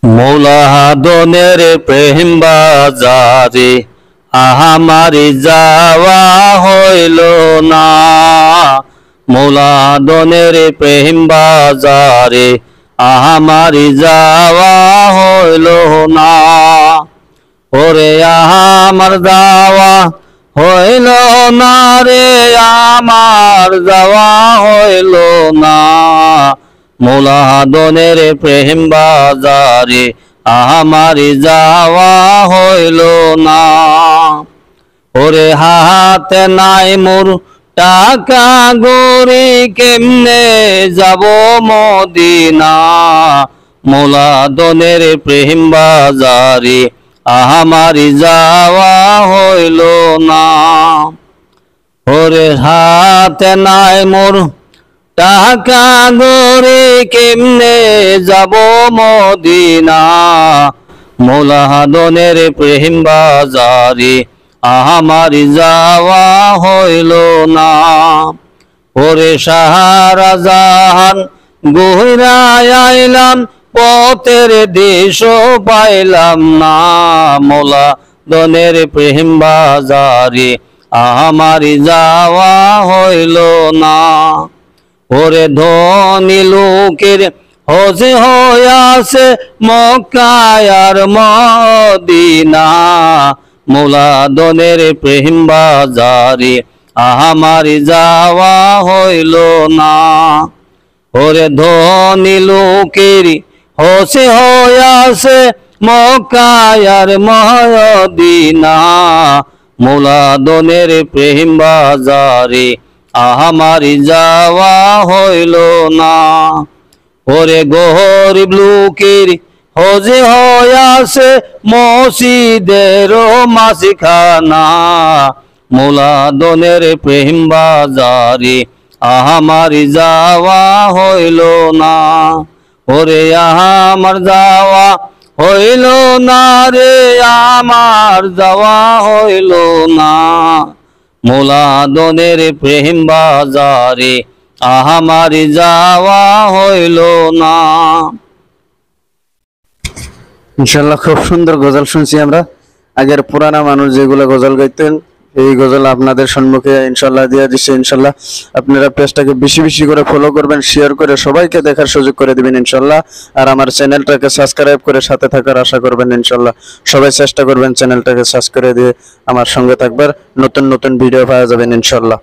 মৌলাদনের প্রেম বাজারে আহামারি যাওয়া হইল না। মৌলাদনের প্রেম বাজারে আহামারি যাওয়া হইল না। ওরে আমার যাওয়া হইল না রে, আমার যাওয়া হইল না। মৌলাদনের প্রেম বাজারে আমারি যাওয়া হইল না। ওরে হাতে নাই মোর টাকা গড়ি, কেমনে যাব মদিনা। মৌলাদনের প্রেম বাজারে আমারি যাওয়া হইল না। ওরে হাতে নাই মোর টাকা গড়ি, কেমনে যাব মদিনা। মৌলাদনের প্রেম বাজারে আমারি যাওয়া হইল না। ওরে শাহজাহান ঘুইরা আইলাম, পথের দেশ পাইলাম না। মৌলাদনের প্রেম বাজারে আমারি যাওয়া হইল না। ওরে ধনী লোকের হজে হইয়াছে মক্কা আর মদিনা। মৌলাদনের প্রেম বাজারে আমারি যাওয়া হইল না। ওরে ধনী লোকের হজে হইয়াছে মক্কা আর মদিনা। মৌলাদনের প্রেম বাজারে আমারি যাওয়া হইল না। ওরে গরিব লোকের হজে হইয়াছে মসজিদের মাঝখানা। মৌলাদনের প্রেম বাজারে আমারি যাওয়া হইল না। ওরে আমার যাওয়া হইল না রে, আমার যাওয়া হইল না। মৌলাদনের প্রেম বাজারে আমারি যাওয়া হইল না। ইনশাল্লাহ খুব সুন্দর গজল শুনছি আমরা। আগের পুরানা মানুষ যেগুলো গজল গাইতেন, এই গজল আপনাদের সম্মুখে ইনশাল্লাহ দিয়ে দিচ্ছে। ইনশাল্লাহ আপনারা পেজটাকে বেশি বেশি করে ফলো করবেন, শেয়ার করে সবাইকে দেখার সুযোগ করে দিবেন ইনশাল্লাহ। আর আমার চ্যানেলটাকে সাবস্ক্রাইব করে সাথে থাকার আশা করবেন ইনশাল্লাহ। সবাই চেষ্টা করবেন চ্যানেলটাকে সাবস্ক্রাইব করে দিয়ে আমার সঙ্গে থাকবার, নতুন নতুন ভিডিও পাওয়া যাবেন ইনশাল্লাহ।